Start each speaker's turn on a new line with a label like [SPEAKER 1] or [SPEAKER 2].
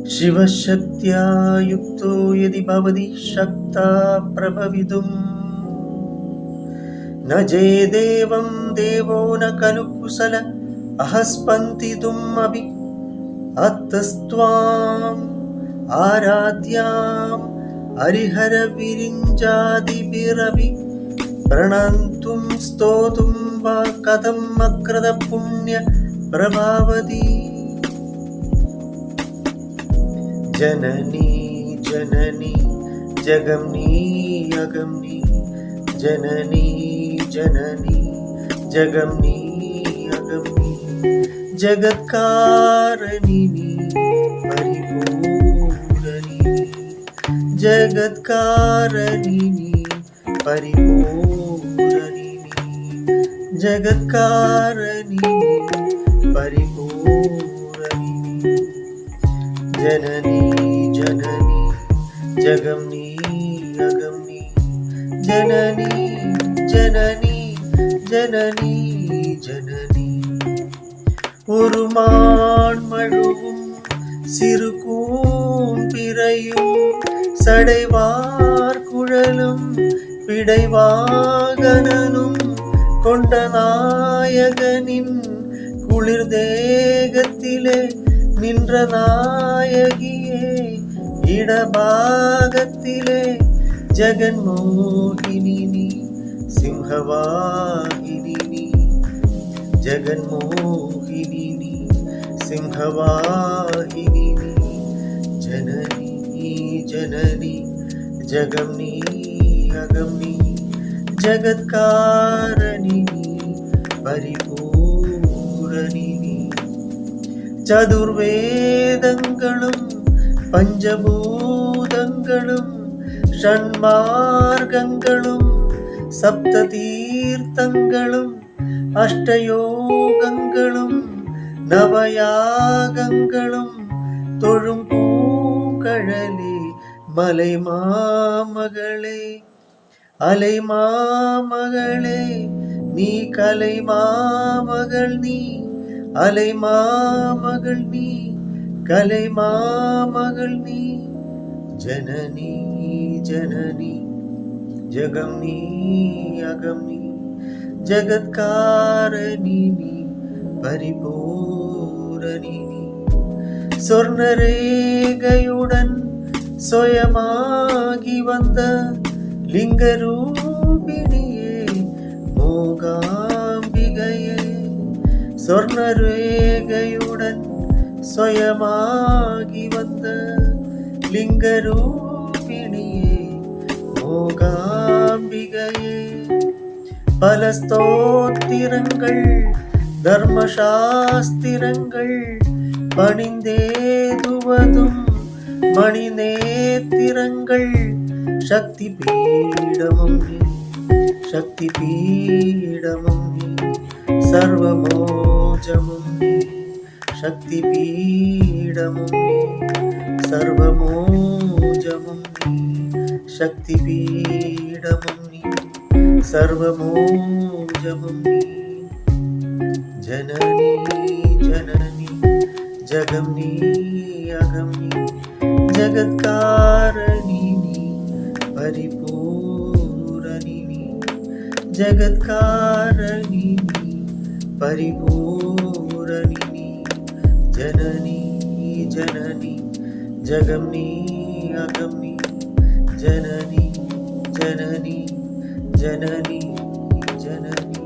[SPEAKER 1] शिवशक्त्या युक्तो यदि भवति शक्ता प्रभवितुम् न जेदेवं देवो न खलु कुशल अहस्पन्दितुम् अपि अतस्त्वाम् आराध्याम् हरिहरविरिञ्जादिभिरपि प्रणन्तुं स्तोतुं वा कथम् अकृत पुण्य प्रभावति। जननी जननी जगम्नी अगम्नी जननी जननी जगम्नी अगम्नी जगत्कारिणी परिपूरणि जगत्कारिणी परिपूरणि जगत्कारिणी परिपूरणि जननी जननी जगम्नी अगम्नी जननी जननी जननी जननी உருமான் மழுவும் சிறு கூம்பிரையும் சடைவார் குழலும் பிடைவாகனும் கொண்ட நாயகனின் குளிர் தேகத்திலே நின்ற நாயகியே இடபாகத்திலே ஜெகன்மோகினி நீ சிம்ஹவாகினி நீ ஜெகன்மோகினி நீ சிம்ஹவாகினி நீ ஜனனி ஜனனி ஜகம்னி அகம்னி ஜகத்காரணி பரிபூரணி சதுர்வேதங்களும் பஞ்சபூதங்களும் ஷண்மார்க்கங்களும் சப்த தீர்த்தங்களும் அஷ்டயோகங்களும் நவயாகங்களும் தொழும் பூங்கழலே மலை மாமகளே அலை மாமகளே நீ கலை மாமகள் நீ அலை மாமகள் நீ கலை மாமகள் நீ ஜனனி ஜனனி ஜகம்னி அகம்னி ஜகத்காரணி பரிபூரணி சொர்ணரேகையுடன் சுயமாகி வந்த லிங்கரூபிணியே மூகாம்பிகையே சொர்ணரேகையுடன் சுயமாகி வந்த லிங்கரூபிணியே மூகாம்பிகையே பல ஸ்தோத்திரங்கள் தர்மசாஸ்திரங்கள் பணிந்தேதுவதும் மணிநேத்திரங்கள் சக்தி பீடமும் நீ சக்தி பீடமும் நீ சர்வமோஜமும் நீ சக்தி பீடமும் நீ சர்வமோஜமும் நீ சக்தி பீடமும் நீ சர்வமோஜமும் நீ ஜனனி ஜனனி ஜகம்னி அகம்னி ஜகத்காரணி பரிபூரணி ஜகத்காரணி பரிபூரணி ஜனனி ஜனனி ஜகம்னி அகம்னி ஜனனி ஜனனி ஜனனி ஜனனி